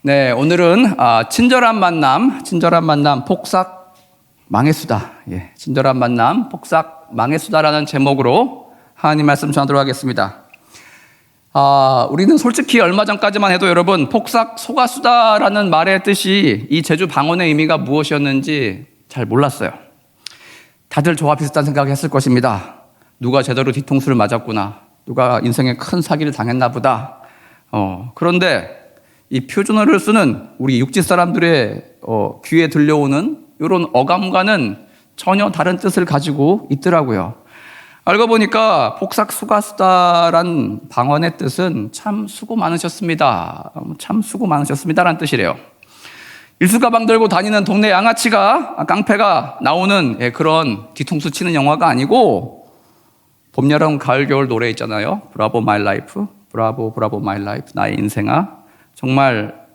네, 오늘은 친절한 만남, 폭삭 망해수다. 예, 친절한 만남, 폭삭 망해수다라는 제목으로 하나님 말씀 전하도록 하겠습니다. 우리는 솔직히 얼마 전까지만 해도 여러분, 폭삭 속았수다라는 말의 뜻이 이 제주 방언의 의미가 무엇이었는지 잘 몰랐어요. 다들 저와 비슷한 생각을 했을 것입니다. 누가 제대로 뒤통수를 맞았구나. 누가 인생에 큰 사기를 당했나 보다. 그런데 이 표준어를 쓰는 우리 육지 사람들의 귀에 들려오는 이런 어감과는 전혀 다른 뜻을 가지고 있더라고요. 알고 보니까 폭삭 속았수다란 방언의 뜻은 참 수고 많으셨습니다. 참 수고 많으셨습니다라는 뜻이래요. 일수가방 들고 다니는 동네 양아치가 깡패가 나오는 그런 뒤통수 치는 영화가 아니고 봄, 여름, 가을, 겨울 노래 있잖아요. 브라보 마이 라이프, 브라보 마이 라이프, 나의 인생아. 정말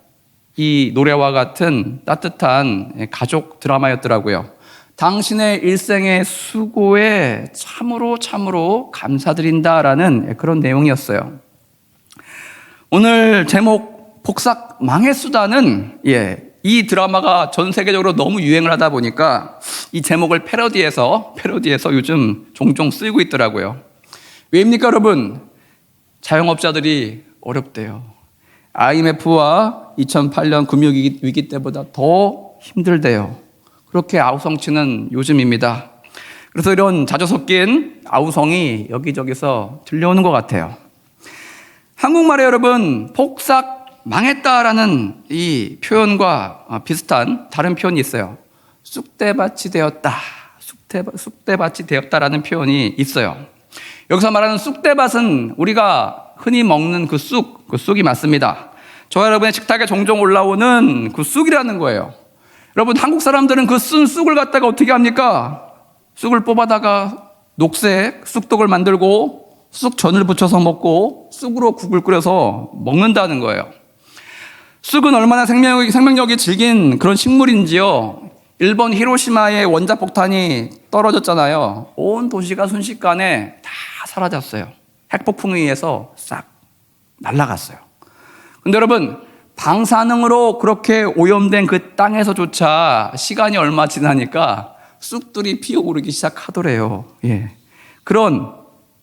이 노래와 같은 따뜻한 가족 드라마였더라고요. 당신의 일생의 수고에 참으로 감사드린다라는 그런 내용이었어요. 오늘 제목 폭삭 망해수다는 이 드라마가 전 세계적으로 너무 유행을 하다 보니까 이 제목을 패러디해서 요즘 종종 쓰이고 있더라고요. 왜입니까, 여러분? 자영업자들이 어렵대요. IMF와 2008년 금융위기 때보다 더 힘들대요. 그렇게 아우성치는 요즘입니다. 그래서 이런 자주 섞인 아우성이 여기저기서 들려오는 것 같아요. 한국말에 여러분, 폭삭 망했다라는 이 표현과 비슷한 다른 표현이 있어요. 쑥대밭이 되었다. 쑥대밭이 되었다라는 표현이 있어요. 여기서 말하는 쑥대밭은 우리가 흔히 먹는 그 쑥이 맞습니다. 저와 여러분의 식탁에 종종 올라오는 그 쑥이라는 거예요. 여러분, 한국 사람들은 그 쓴 쑥을 갖다가 어떻게 합니까? 쑥을 뽑아다가 녹색 쑥떡을 만들고 쑥전을 부쳐서 먹고 쑥으로 국을 끓여서 먹는다는 거예요. 쑥은 얼마나 생명력이 질긴 그런 식물인지요. 일본 히로시마에 원자폭탄이 떨어졌잖아요. 온 도시가 순식간에 다 사라졌어요. 핵폭풍에 의해서 싹 날아갔어요. 근데 여러분, 방사능으로 그렇게 오염된 그 땅에서조차 시간이 얼마 지나니까 쑥들이 피어오르기 시작하더래요. 그런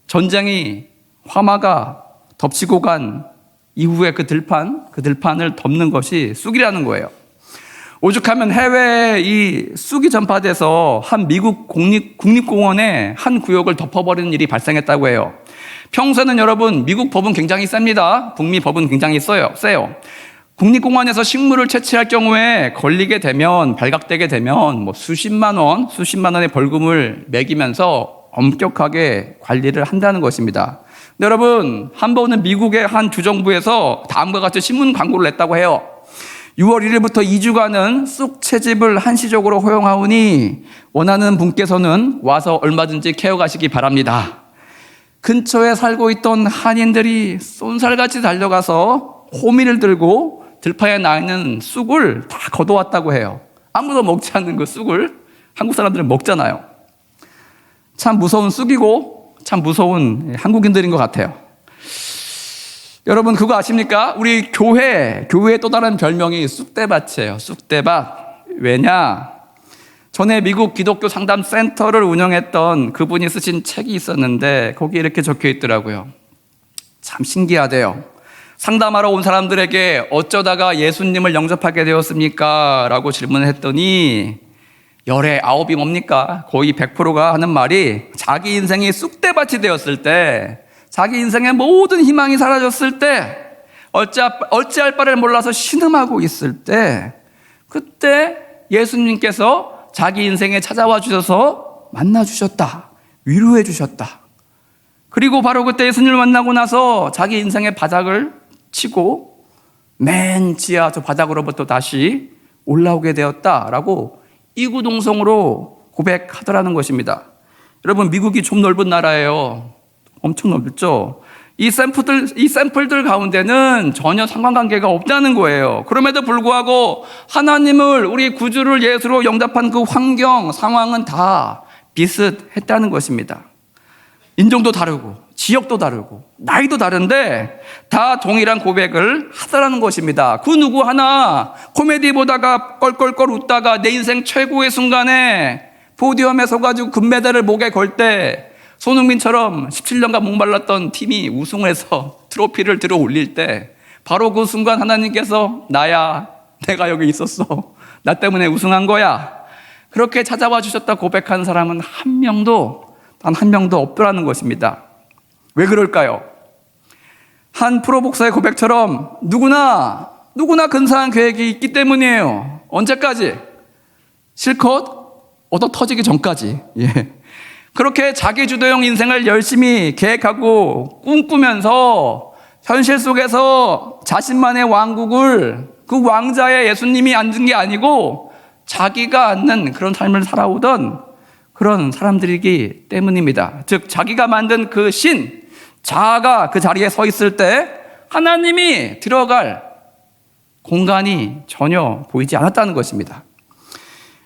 전쟁이 화마가 덮치고 간 이후에 그 들판을 덮는 것이 쑥이라는 거예요. 오죽하면 해외에 이 쑥이 전파돼서 한 미국 국립공원의 한 구역을 덮어버리는 일이 발생했다고 해요. 평소에는 여러분, 미국 법은 굉장히 셉니다. 북미 법은 굉장히 세요. 국립공원에서 식물을 채취할 경우에 걸리게 되면, 발각되게 되면 수십만 원의 벌금을 매기면서 엄격하게 관리를 한다는 것입니다. 근데 여러분, 한 번은 미국의 한 주정부에서 다음과 같이 신문 광고를 냈다고 해요. 6월 1일부터 2주간은 쑥 채집을 한시적으로 허용하오니 원하는 분께서는 와서 얼마든지 캐어가시기 바랍니다. 근처에 살고 있던 한인들이 쏜살같이 달려가서 호미를 들고 들판에 나 있는 쑥을 다 걷어왔다고 해요. 아무도 먹지 않는 그 쑥을 한국 사람들은 먹잖아요. 참 무서운 쑥이고 참 무서운 한국인들인 것 같아요. 여러분, 그거 아십니까? 우리 교회의 또 다른 별명이 쑥대밭이에요. 쑥대밭. 왜냐? 전에 미국 기독교 상담 센터를 운영했던 그분이 쓰신 책이 있었는데 거기에 이렇게 적혀 있더라고요. 참 신기하대요. 상담하러 온 사람들에게 어쩌다가 예수님을 영접하게 되었습니까? 라고 질문을 했더니 열의 9이 뭡니까? 거의 100%가 하는 말이 자기 인생이 쑥대밭이 되었을 때, 자기 인생의 모든 희망이 사라졌을 때, 어찌할 바를 몰라서 신음하고 있을 때, 그때 예수님께서 자기 인생에 찾아와 주셔서 만나주셨다. 위로해 주셨다. 그리고 바로 그때 예수님을 만나고 나서 자기 인생의 바닥을 치고 맨 지하 저 바닥으로부터 다시 올라오게 되었다라고 이구동성으로 고백하더라는 것입니다. 여러분, 미국이 좀 넓은 나라예요. 엄청 넓죠? 이 샘플들 가운데는 전혀 상관관계가 없다는 거예요. 그럼에도 불구하고 하나님을, 우리 구주를 예수로 영접한 그 환경, 상황은 다 비슷했다는 것입니다. 인종도 다르고 지역도 다르고 나이도 다른데 다 동일한 고백을 하더라는 것입니다. 그 누구 하나 코미디 보다가 껄껄껄 웃다가 내 인생 최고의 순간에 포디움에 서가지고 금메달을 목에 걸 때 손흥민처럼 17년간 목말랐던 팀이 우승해서 트로피를 들어 올릴 때 바로 그 순간 하나님께서 나야, 내가 여기 있었어, 나 때문에 우승한 거야, 그렇게 찾아와 주셨다 고백한 사람은 단 한 명도 없더라는 것입니다. 왜 그럴까요? 한 프로복서의 고백처럼 누구나 근사한 계획이 있기 때문이에요. 언제까지? 실컷 얻어 터지기 전까지. 그렇게 자기주도형 인생을 열심히 계획하고 꿈꾸면서 현실 속에서 자신만의 왕국을, 그 왕자의 예수님이 앉은 게 아니고 자기가 앉는 그런 삶을 살아오던 그런 사람들이기 때문입니다. 즉 자기가 만든 그 자아가 그 자리에 서 있을 때 하나님이 들어갈 공간이 전혀 보이지 않았다는 것입니다.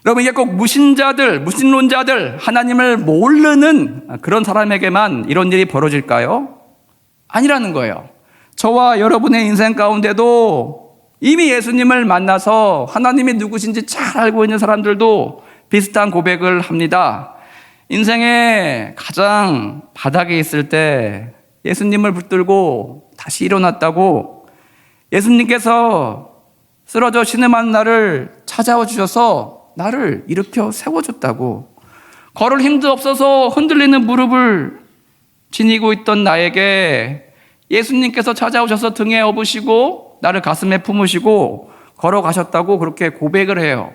여러분, 이게 꼭 무신론자들, 하나님을 모르는 그런 사람에게만 이런 일이 벌어질까요? 아니라는 거예요. 저와 여러분의 인생 가운데도 이미 예수님을 만나서 하나님이 누구신지 잘 알고 있는 사람들도 비슷한 고백을 합니다. 인생의 가장 바닥에 있을 때 예수님을 붙들고 다시 일어났다고, 예수님께서 쓰러져 신음하는 나를 찾아와 주셔서 나를 일으켜 세워줬다고, 걸을 힘도 없어서 흔들리는 무릎을 지니고 있던 나에게 예수님께서 찾아오셔서 등에 업으시고 나를 가슴에 품으시고 걸어가셨다고 그렇게 고백을 해요.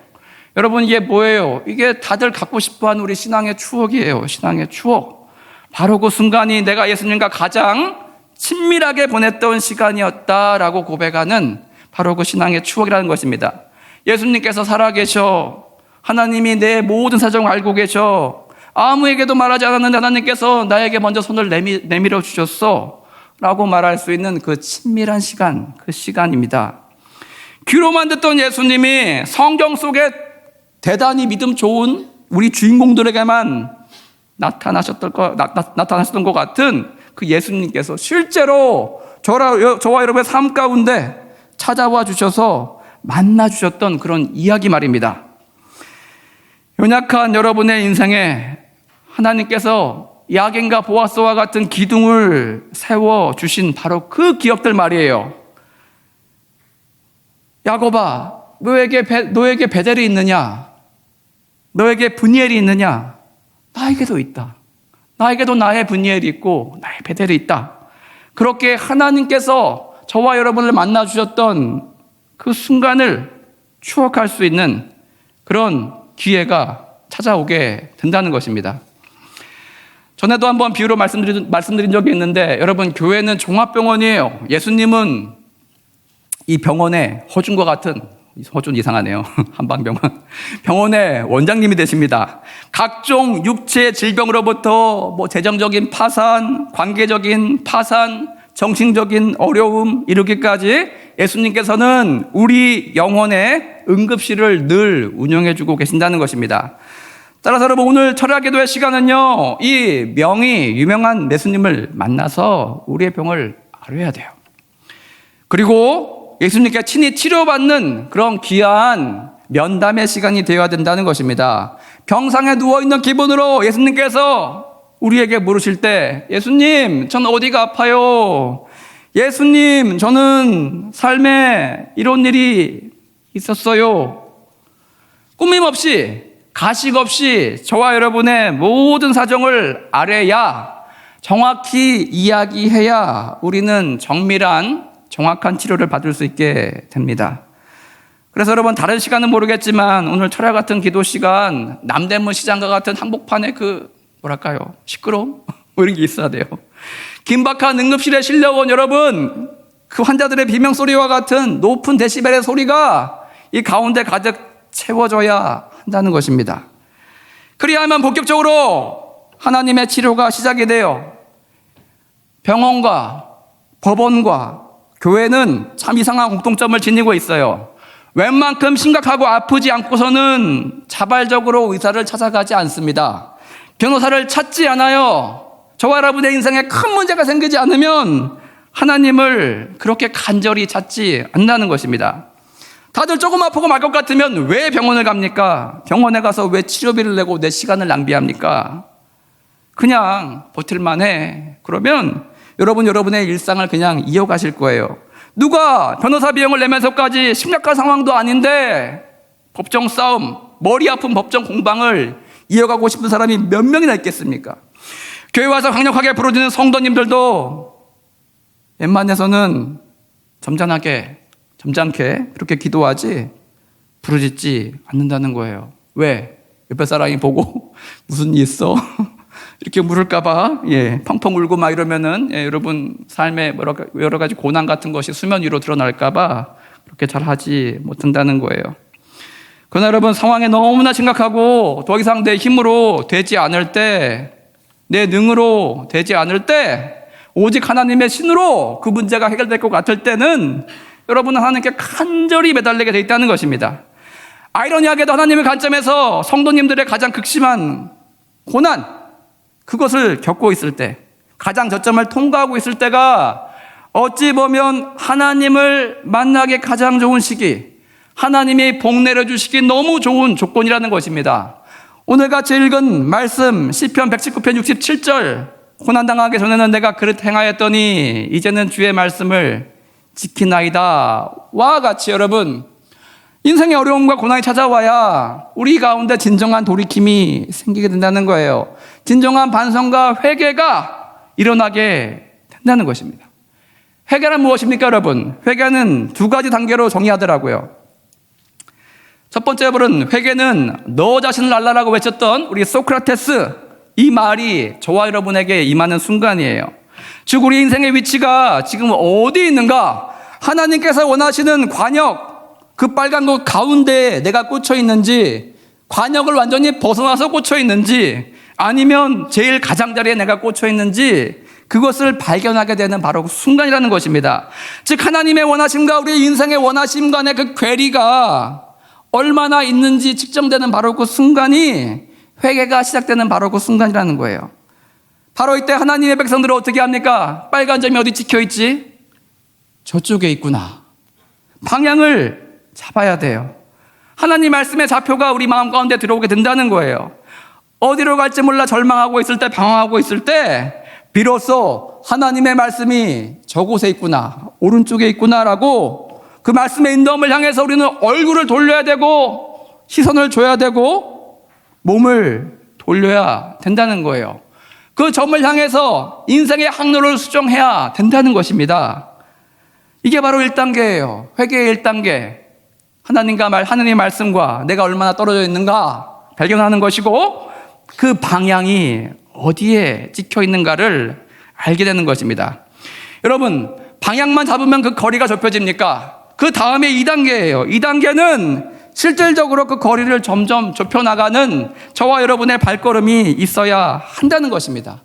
여러분, 이게 뭐예요? 이게 다들 갖고 싶어하는 우리 신앙의 추억이에요. 신앙의 추억. 바로 그 순간이 내가 예수님과 가장 친밀하게 보냈던 시간이었다라고 고백하는 바로 그 신앙의 추억이라는 것입니다. 예수님께서 살아계셔. 하나님이 내 모든 사정을 알고 계셔. 아무에게도 말하지 않았는데 하나님께서 나에게 먼저 손을 내밀어 주셨어 라고 말할 수 있는 그 친밀한 시간, 그 시간입니다. 귀로만 듣던 예수님이 성경 속에 대단히 믿음 좋은 우리 주인공들에게만 나타나셨던 것 같은 그 예수님께서 실제로 저와 여러분의 삶 가운데 찾아와 주셔서 만나 주셨던 그런 이야기 말입니다. 연약한 여러분의 인생에 하나님께서 야긴과 보아스와 같은 기둥을 세워주신 바로 그 기억들 말이에요. 야곱아, 너에게 베델이 있느냐? 너에게 브니엘이 있느냐? 나에게도 있다. 나에게도 나의 브니엘이 있고 나의 베델이 있다. 그렇게 하나님께서 저와 여러분을 만나주셨던 그 순간을 추억할 수 있는 그런 기회가 찾아오게 된다는 것입니다. 전에도 한번 비유로 말씀드린 적이 있는데, 여러분, 교회는 종합병원이에요. 예수님은 이 병원의 허준과 같은, 허준 이상하네요. 한방병원. 병원의 원장님이 되십니다. 각종 육체 질병으로부터 재정적인 파산, 관계적인 파산, 정신적인 어려움 이르기까지 예수님께서는 우리 영혼의 응급실을 늘 운영해주고 계신다는 것입니다. 따라서 여러분, 오늘 철야기도의 시간은요, 이 유명한 예수님을 만나서 우리의 병을 알아야 돼요. 그리고 예수님께 친히 치료받는 그런 귀한 면담의 시간이 되어야 된다는 것입니다. 병상에 누워있는 기분으로 예수님께서 우리에게 물으실 때, 예수님, 전 어디가 아파요? 예수님, 저는 삶에 이런 일이 있었어요. 꾸밈 없이, 가식 없이 저와 여러분의 모든 사정을 알아야, 정확히 이야기해야 우리는 정확한 치료를 받을 수 있게 됩니다. 그래서 여러분, 다른 시간은 모르겠지만 오늘 철야 같은 기도 시간, 남대문 시장과 같은 한복판에 시끄러움? 이런 게 있어야 돼요. 긴박한 응급실에 실려온 여러분, 그 환자들의 비명소리와 같은 높은 데시벨의 소리가 이 가운데 가득 채워져야 한다는 것입니다. 그리하면 본격적으로 하나님의 치료가 시작이 돼요. 병원과 법원과 교회는 참 이상한 공통점을 지니고 있어요. 웬만큼 심각하고 아프지 않고서는 자발적으로 의사를 찾아가지 않습니다. 변호사를 찾지 않아요. 저와 여러분의 인생에 큰 문제가 생기지 않으면 하나님을 그렇게 간절히 찾지 않는다는 것입니다. 다들 조금 아프고 말 것 같으면 왜 병원을 갑니까? 병원에 가서 왜 치료비를 내고 내 시간을 낭비합니까? 그냥 버틸만 해. 그러면 여러분의 일상을 그냥 이어가실 거예요. 누가 변호사 비용을 내면서까지 심각한 상황도 아닌데 법정 싸움, 머리 아픈 법정 공방을 이어가고 싶은 사람이 몇 명이나 있겠습니까? 교회 와서 강력하게 부르짖는 성도님들도 웬만해서는 점잖게 그렇게 기도하지 부르짖지 않는다는 거예요. 왜? 옆에 사람이 보고 무슨 일 있어? 이렇게 물을까봐 펑펑 울고 막 이러면은 여러분 삶에 여러 가지 고난 같은 것이 수면 위로 드러날까봐 그렇게 잘 하지 못한다는 거예요. 그러나 여러분, 상황이 너무나 심각하고 더 이상 내 힘으로 되지 않을 때, 내 능으로 되지 않을 때, 오직 하나님의 신으로 그 문제가 해결될 것 같을 때는 여러분은 하나님께 간절히 매달리게 돼 있다는 것입니다. 아이러니하게도 하나님의 관점에서 성도님들의 가장 극심한 고난, 그것을 겪고 있을 때, 가장 저점을 통과하고 있을 때가 어찌 보면 하나님을 만나기 가장 좋은 시기, 하나님이 복 내려주시기 너무 좋은 조건이라는 것입니다. 오늘같이 읽은 말씀 시편 119편 67절, 고난당하기 전에는 내가 그릇 행하였더니 이제는 주의 말씀을 지키나이다 와 같이 여러분, 인생의 어려움과 고난이 찾아와야 우리 가운데 진정한 돌이킴이 생기게 된다는 거예요. 진정한 반성과 회개가 일어나게 된다는 것입니다. 회개는 무엇입니까, 여러분? 회개는 두 가지 단계로 정의하더라고요. 첫 번째 여러분, 회개는 너 자신을 알라라고 외쳤던 우리 소크라테스, 이 말이 저와 여러분에게 임하는 순간이에요. 즉 우리 인생의 위치가 지금 어디 있는가? 하나님께서 원하시는 관역, 그 빨간 곳 가운데에 내가 꽂혀 있는지, 관역을 완전히 벗어나서 꽂혀 있는지, 아니면 제일 가장자리에 내가 꽂혀 있는지, 그것을 발견하게 되는 바로 그 순간이라는 것입니다. 즉 하나님의 원하심과 우리 인생의 원하심 간의 그 괴리가 얼마나 있는지 측정되는 바로 그 순간이, 회개가 시작되는 바로 그 순간이라는 거예요. 바로 이때 하나님의 백성들은 어떻게 합니까? 빨간 점이 어디 찍혀 있지? 저쪽에 있구나. 방향을 잡아야 돼요. 하나님 말씀의 좌표가 우리 마음 가운데 들어오게 된다는 거예요. 어디로 갈지 몰라 절망하고 있을 때, 방황하고 있을 때 비로소 하나님의 말씀이 저곳에 있구나, 오른쪽에 있구나라고 그 말씀의 인도함을 향해서 우리는 얼굴을 돌려야 되고 시선을 줘야 되고 몸을 돌려야 된다는 거예요. 그 점을 향해서 인생의 항로를 수정해야 된다는 것입니다. 이게 바로 1단계예요. 회개의 1단계. 하나님의 말씀과 내가 얼마나 떨어져 있는가 발견하는 것이고, 그 방향이 어디에 찍혀 있는가를 알게 되는 것입니다. 여러분, 방향만 잡으면 그 거리가 좁혀집니까? 그 다음에 2단계예요. 2단계는 실질적으로 그 거리를 점점 좁혀나가는 저와 여러분의 발걸음이 있어야 한다는 것입니다.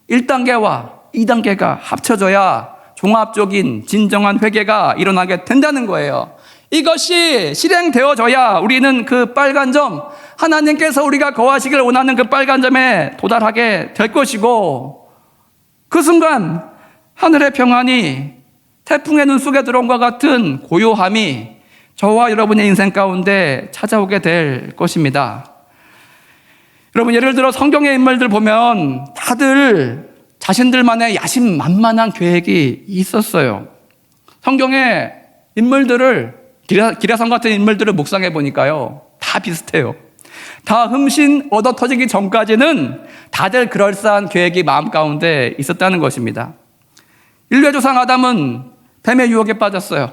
1단계와 2단계가 합쳐져야 종합적인 진정한 회개가 일어나게 된다는 거예요. 이것이 실행되어져야 우리는 그 빨간 점, 하나님께서 우리가 거하시길 원하는 그 빨간 점에 도달하게 될 것이고, 그 순간 하늘의 평안이 태풍의 눈 속에 들어온과 같은 고요함이 저와 여러분의 인생 가운데 찾아오게 될 것입니다. 여러분, 예를 들어 성경의 인물들 보면 다들 자신들만의 야심만만한 계획이 있었어요. 성경의 인물들을, 기라성 같은 인물들을 묵상해 보니까요, 다 비슷해요. 다 흠신 얻어 터지기 전까지는 다들 그럴싸한 계획이 마음 가운데 있었다는 것입니다. 인류의 조상 아담은 뱀의 유혹에 빠졌어요.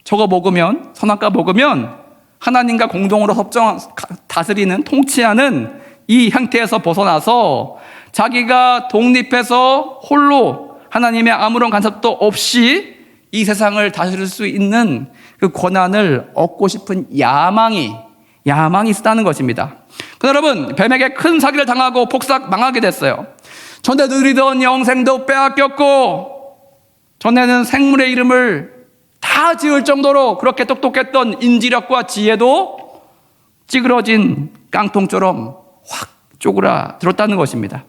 저거 먹으면, 선악과 먹으면 하나님과 공동으로 다스리는, 통치하는 이 형태에서 벗어나서 자기가 독립해서 홀로 하나님의 아무런 간섭도 없이 이 세상을 다스릴 수 있는 그 권한을 얻고 싶은 야망이 있다는 것입니다. 여러분, 뱀에게 큰 사기를 당하고 폭삭 망하게 됐어요. 전에 누리던 영생도 빼앗겼고, 전에는 생물의 이름을 다 지을 정도로 그렇게 똑똑했던 인지력과 지혜도 찌그러진 깡통처럼 확 쪼그라들었다는 것입니다.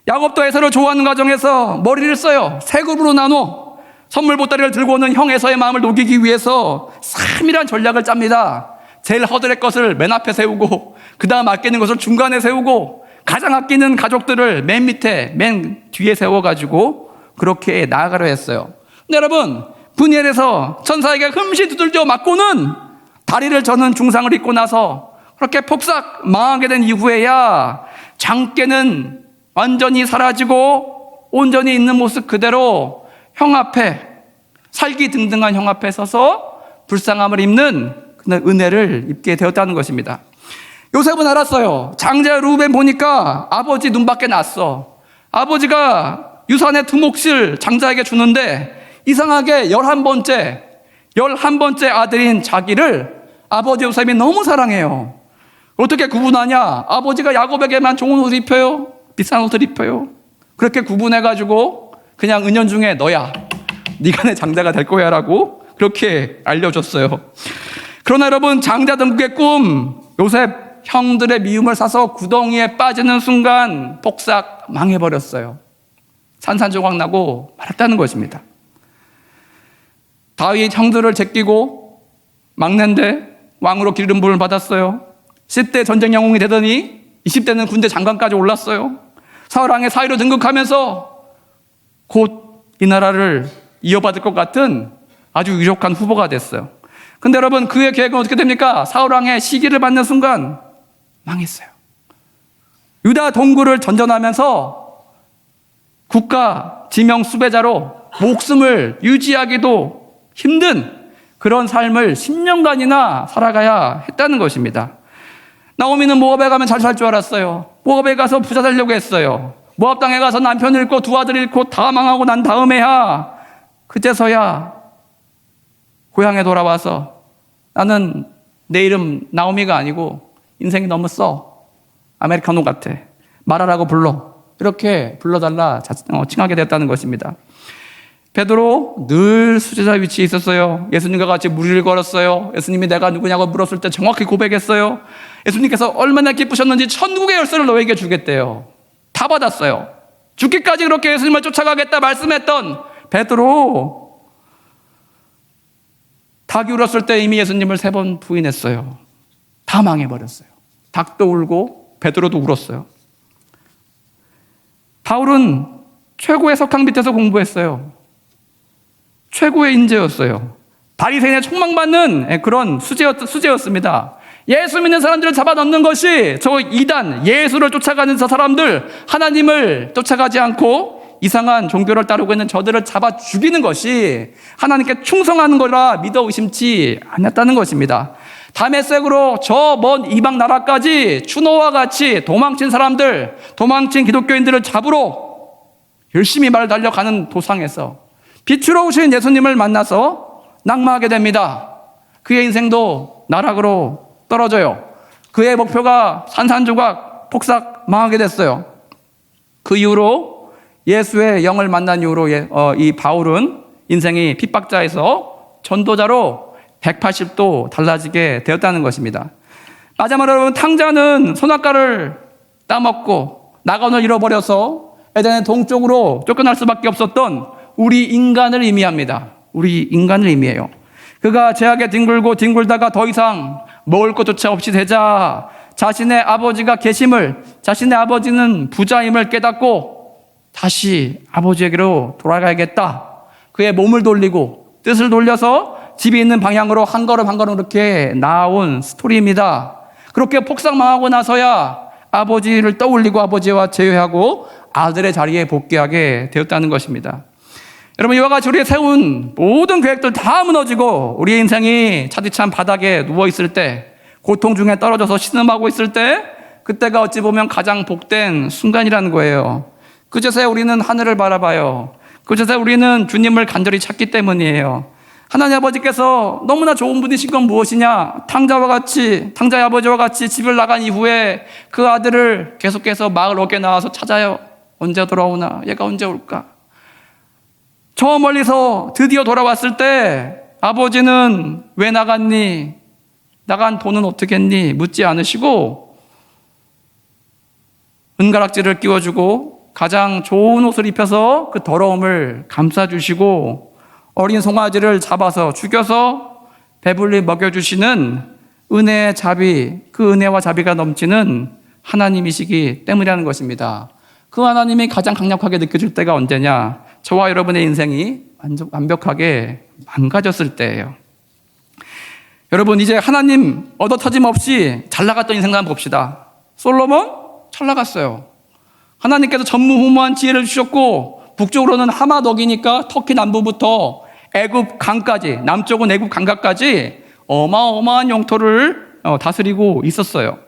야곱도 에서를 좋아하는 과정에서 머리를 써요. 세 그룹으로 나눠 선물 보따리를 들고 오는 형 에서의 마음을 녹이기 위해서 세밀한 전략을 짭니다. 제일 허드렛 것을 맨 앞에 세우고, 그 다음 아끼는 것을 중간에 세우고, 가장 아끼는 가족들을 맨 밑에, 맨 뒤에 세워가지고 그렇게 나아가려 했어요. 근데 여러분, 분이엘에서 천사에게 흠시 두들겨 맞고는 다리를 저는 중상을 입고 나서 그렇게 폭삭 망하게 된 이후에야 장깨는 완전히 사라지고 온전히 있는 모습 그대로 형 앞에, 살기 등등한 형 앞에 서서 불쌍함을 입는 은혜를 입게 되었다는 것입니다. 요셉은 알았어요. 장자 루벤 보니까 아버지 눈밖에 났어. 아버지가 유산의 두 몫을 장자에게 주는데 이상하게 11번째 아들인 자기를 아버지 요셉이 너무 사랑해요. 어떻게 구분하냐? 아버지가 야곱에게만 좋은 옷을 입혀요? 비싼 옷을 입혀요? 그렇게 구분해가지고 그냥 은연중에 너야, 네가 내 장자가 될 거야 라고 그렇게 알려줬어요. 그러나 여러분, 장자 등극의 꿈, 요셉 형들의 미움을 사서 구덩이에 빠지는 순간 폭삭 망해버렸어요. 산산조각 나고 말았다는 것입니다. 다윗 형들을 제끼고 막내인데 왕으로 기름 부음을 받았어요. 10대 전쟁 영웅이 되더니 20대는 군대 장관까지 올랐어요. 사울왕의 사위로 등극하면서 곧 이 나라를 이어받을 것 같은 아주 유력한 후보가 됐어요. 근데 여러분, 그의 계획은 어떻게 됩니까? 사울왕의 시기를 받는 순간 망했어요. 유다 동굴을 전전하면서 국가 지명 수배자로 목숨을 유지하기도 힘든 그런 삶을 10년간이나 살아가야 했다는 것입니다. 나오미는 모압에 가면 잘 살 줄 알았어요. 모압에 가서 부자 되려고 했어요. 모압 땅에 가서 남편 잃고 두 아들 잃고 다 망하고 난 다음에야, 그제서야 고향에 돌아와서 나는 내 이름 나오미가 아니고 인생이 너무 아메리카노 같아, 말하라고 불러, 이렇게 불러달라 칭하게 됐다는 것입니다. 베드로 늘 수제자 위치에 있었어요. 예수님과 같이 무리를 걸었어요. 예수님이 내가 누구냐고 물었을 때 정확히 고백했어요. 예수님께서 얼마나 기쁘셨는지 천국의 열쇠를 너에게 주겠대요. 다 받았어요. 죽기까지 그렇게 예수님을 쫓아가겠다 말씀했던 베드로, 닭이 울었을 때 이미 예수님을 3번 부인했어요. 다 망해버렸어요. 닭도 울고 베드로도 울었어요. 바울은 최고의 석학 밑에서 공부했어요. 최고의 인재였어요. 바리새인에 촉망받는 그런 수재였습니다. 예수 믿는 사람들을 잡아넣는 것이 저 이단, 예수를 쫓아가는 저 사람들, 하나님을 쫓아가지 않고 이상한 종교를 따르고 있는 저들을 잡아 죽이는 것이 하나님께 충성하는 거라 믿어 의심치 않았다는 것입니다. 다메섹으로 저 먼 이방 나라까지 추노와 같이 도망친 사람들, 도망친 기독교인들을 잡으러 열심히 말 달려가는 도상에서 빛으로 오신 예수님을 만나서 낙마하게 됩니다. 그의 인생도 나락으로 떨어져요. 그의 목표가 산산조각 폭삭 망하게 됐어요. 그 이후로 예수의 영을 만난 이후로 이 바울은 인생이 핍박자에서 전도자로 180도 달라지게 되었다는 것입니다. 마지막으로 여러분, 탕자는 선악과를 따먹고 낙원을 잃어버려서 에덴의 동쪽으로 쫓겨날 수밖에 없었던 우리 인간을 의미합니다. 우리 인간을 의미해요. 그가 죄악에 뒹굴다가 더 이상 먹을 것조차 없이 되자 자신의 아버지가 계심을, 자신의 아버지는 부자임을 깨닫고 다시 아버지에게로 돌아가야겠다. 그의 몸을 돌리고 뜻을 돌려서 집이 있는 방향으로 한 걸음 한 걸음 이렇게 나아온 스토리입니다. 그렇게 폭삭망하고 나서야 아버지를 떠올리고 아버지와 재회하고 아들의 자리에 복귀하게 되었다는 것입니다. 여러분, 이와 같이 우리가 세운 모든 계획들 다 무너지고 우리의 인생이 차디찬 바닥에 누워있을 때, 고통 중에 떨어져서 신음하고 있을 때, 그때가 어찌 보면 가장 복된 순간이라는 거예요. 그제서야 우리는 하늘을 바라봐요. 그제서야 우리는 주님을 간절히 찾기 때문이에요. 하나님 아버지께서 너무나 좋은 분이신 건 무엇이냐? 탕자의 아버지와 같이 집을 나간 이후에 그 아들을 계속해서 마을 어깨 나와서 찾아요. 언제 돌아오나? 얘가 언제 올까? 저 멀리서 드디어 돌아왔을 때 아버지는 왜 나갔니? 나간 돈은 어떻게 했니? 묻지 않으시고 은가락지를 끼워주고 가장 좋은 옷을 입혀서 그 더러움을 감싸주시고 어린 송아지를 잡아서 죽여서 배불리 먹여주시는 은혜의 자비, 그 은혜와 자비가 넘치는 하나님이시기 때문이라는 것입니다. 그 하나님이 가장 강력하게 느껴질 때가 언제냐? 저와 여러분의 인생이 완벽하게 망가졌을 때예요. 여러분, 이제 하나님 얻어터짐 없이 잘 나갔던 인생 한번 봅시다. 솔로몬 잘 나갔어요. 하나님께서 전무후무한 지혜를 주셨고 북쪽으로는 하마덕이니까 터키 남부부터 애굽 강까지, 남쪽은 애굽 강가까지 어마어마한 영토를 다스리고 있었어요.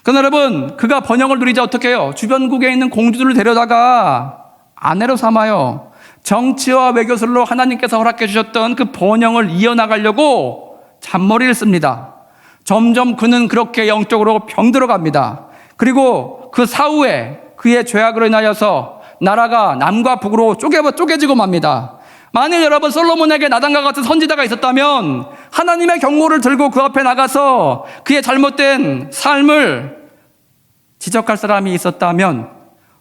그러나 여러분, 그가 번영을 누리자 어떻게 해요? 주변국에 있는 공주들을 데려다가 아내로 삼아요. 정치와 외교술로 하나님께서 허락해 주셨던 그 번영을 이어나가려고 잔머리를 씁니다. 점점 그는 그렇게 영적으로 병들어갑니다. 그리고 그 사후에 그의 죄악으로 인하여서 나라가 남과 북으로 쪼개지고 맙니다. 만일 여러분 솔로몬에게 나단과 같은 선지자가 있었다면 하나님의 경고를 들고 그 앞에 나가서 그의 잘못된 삶을 지적할 사람이 있었다면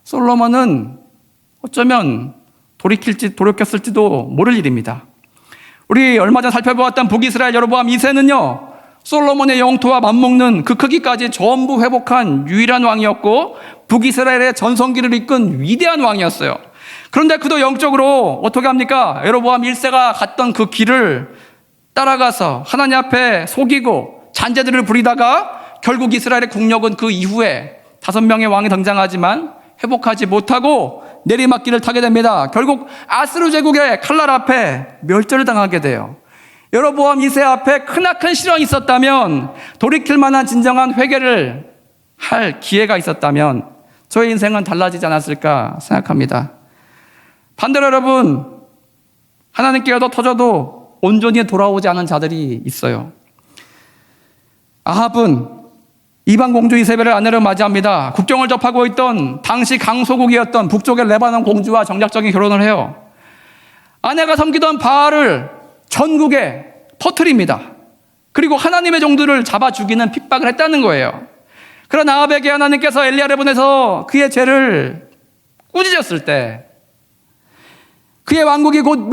솔로몬은 어쩌면 돌이켰을지도 모를 일입니다. 우리 얼마 전 살펴보았던 북이스라엘 여로보암 2세는요, 솔로몬의 영토와 맞먹는 그 크기까지 전부 회복한 유일한 왕이었고 북이스라엘의 전성기를 이끈 위대한 왕이었어요. 그런데 그도 영적으로 어떻게 합니까? 여로보암 1세가 갔던 그 길을 따라가서 하나님 앞에 속이고 잔재들을 부리다가 결국 이스라엘의 국력은 그 이후에 5명의 왕이 등장하지만 회복하지 못하고 내리막길을 타게 됩니다. 결국 아스루 제국의 칼날 앞에 멸절을 당하게 돼요. 여로보암 2세 앞에 크나큰 시련이 있었다면, 돌이킬 만한 진정한 회개를 할 기회가 있었다면 저의 인생은 달라지지 않았을까 생각합니다. 반대로 여러분, 하나님께 얻어터져도 온전히 돌아오지 않은 자들이 있어요. 아합은 이방 공주 이세벨을 아내로 맞이합니다. 국경을 접하고 있던 당시 강소국이었던 북쪽의 레바논 공주와 정략적인 결혼을 해요. 아내가 섬기던 바알을 전국에 퍼뜨립니다. 그리고 하나님의 종들을 잡아 죽이는 핍박을 했다는 거예요. 그러나 아합에게 하나님께서 엘리야를 보내서 그의 죄를 꾸짖었을 때, 그의 왕국이 곧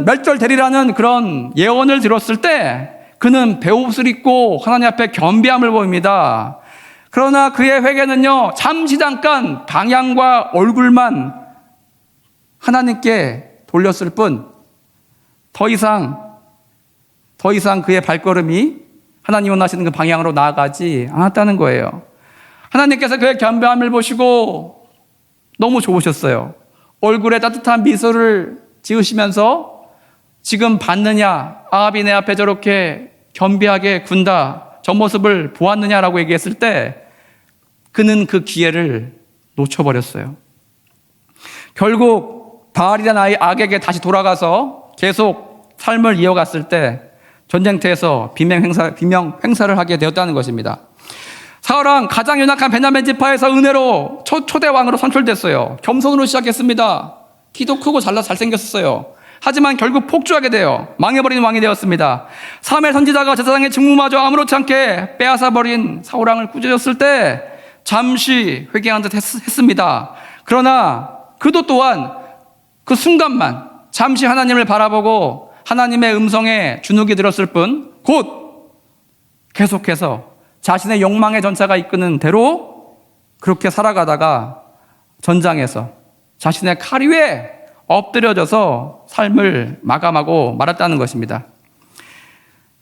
멸절되리라는 그런 예언을 들었을 때 그는 베옷을 입고 하나님 앞에 겸비함을 보입니다. 그러나 그의 회개는요, 잠깐 방향과 얼굴만 하나님께 돌렸을 뿐 더 이상 그의 발걸음이 하나님 원하시는 그 방향으로 나아가지 않았다는 거예요. 하나님께서 그의 겸비함을 보시고 너무 좋으셨어요. 얼굴에 따뜻한 미소를 지으시면서 지금 봤느냐, 아합이 내 앞에 저렇게 겸비하게 군다, 저 모습을 보았느냐라고 얘기했을 때 그는 그 기회를 놓쳐버렸어요. 결국 바알이라는 악에게 다시 돌아가서 계속 삶을 이어갔을 때 전쟁터에서 비명 행사를 하게 되었다는 것입니다. 사울왕 가장 연약한 베냐민 지파에서 은혜로 초대 왕으로 선출됐어요. 겸손으로 시작했습니다. 키도 크고 잘생겼었어요. 하지만 결국 폭주하게 돼요. 망해버린 왕이 되었습니다. 사무엘 선지자가 제사장의 직무마저 아무렇지 않게 빼앗아버린 사울왕을 꾸짖었을 때 잠시 회개한 듯 했습니다. 그러나 그도 또한 그 순간만 잠시 하나님을 바라보고 하나님의 음성에 주눅이 들었을 뿐 곧 계속해서 자신의 욕망의 전차가 이끄는 대로 그렇게 살아가다가 전장에서 자신의 칼 위에 엎드려져서 삶을 마감하고 말았다는 것입니다.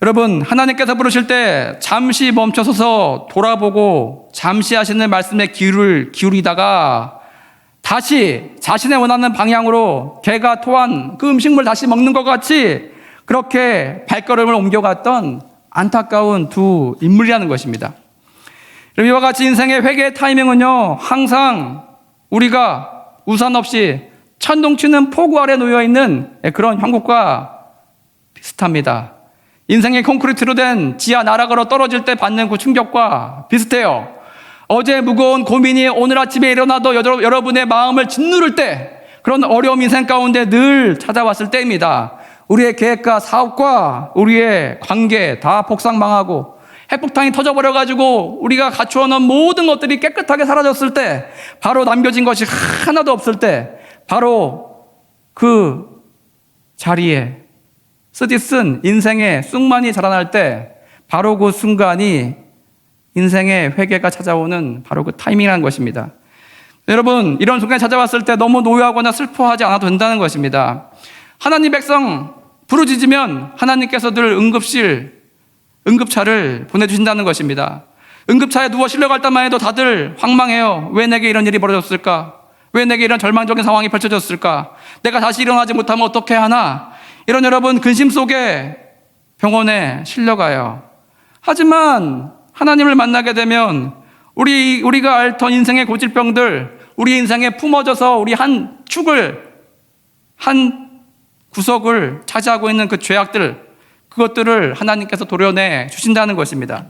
여러분, 하나님께서 부르실 때 잠시 멈춰서서 돌아보고 잠시 하시는 말씀에 귀를 기울이다가 다시 자신의 원하는 방향으로 개가 토한 그 음식물 다시 먹는 것 같이 그렇게 발걸음을 옮겨갔던 안타까운 두 인물이라는 것입니다. 이와 같이 인생의 회개의 타이밍은요, 항상 우리가 우산 없이 천둥치는 폭우 아래 놓여있는 그런 형국과 비슷합니다. 인생의 콘크리트로 된 지하 나락으로 떨어질 때 받는 그 충격과 비슷해요. 어제 무거운 고민이 오늘 아침에 일어나도 여러분의 마음을 짓누를 때, 그런 어려움 인생 가운데 늘 찾아왔을 때입니다. 우리의 계획과 사업과 우리의 관계 다 폭삭망하고 핵폭탄이 터져버려가지고 우리가 갖추어 놓은 모든 것들이 깨끗하게 사라졌을 때, 바로 남겨진 것이 하나도 없을 때, 바로 그 자리에 쓰디쓴 인생의 쑥만이 자라날 때, 바로 그 순간이 인생의 회개가 찾아오는 바로 그 타이밍이라는 것입니다. 여러분, 이런 순간이 찾아왔을 때 너무 노여하거나 슬퍼하지 않아도 된다는 것입니다. 하나님 백성 부르짖으면 하나님께서 늘 응급차를 보내주신다는 것입니다. 응급차에 누워 실려갈 때만 해도 다들 황망해요. 왜 내게 이런 일이 벌어졌을까? 왜 내게 이런 절망적인 상황이 펼쳐졌을까? 내가 다시 일어나지 못하면 어떻게 하나? 이런 여러분 근심 속에 병원에 실려가요. 하지만 하나님을 만나게 되면 우리가 앓던 인생의 고질병들, 우리 인생에 품어져서 우리 한 축을, 한 구석을 차지하고 있는 그 죄악들, 그것들을 하나님께서 도려내 주신다는 것입니다.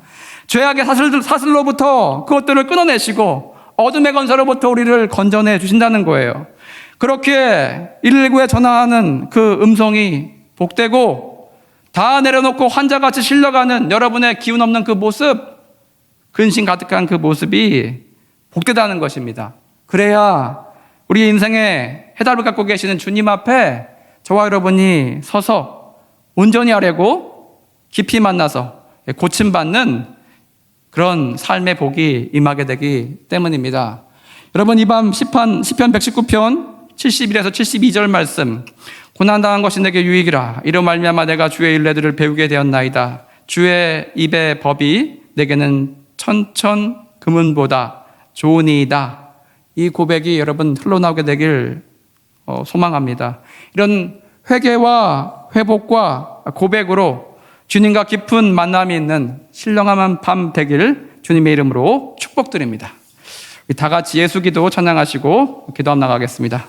죄악의 사슬로부터 그것들을 끊어내시고 어둠의 건설로부터 우리를 건져내 주신다는 거예요. 그렇게 119에 전화하는 그 음성이 복되고 다 내려놓고 환자같이 실려가는 여러분의 기운 없는 그 모습, 근심 가득한 그 모습이 복되다는 것입니다. 그래야 우리 인생의 해답을 갖고 계시는 주님 앞에 저와 여러분이 서서 온전히 하려고 깊이 만나서 고침받는 그런 삶의 복이 임하게 되기 때문입니다. 여러분, 이 밤 시편 119편 71에서 72절 말씀, 고난당한 것이 내게 유익이라 이로 말미암아 내가 주의 일례들을 배우게 되었나이다. 주의 입의 법이 내게는 천천 금은보다 좋으니이다. 이 고백이 여러분 흘러나오게 되길 소망합니다. 이런 회개와 회복과 고백으로 주님과 깊은 만남이 있는 신령한 밤 되길 주님의 이름으로 축복드립니다. 다 같이 예수기도 찬양하시고 기도함 나가겠습니다.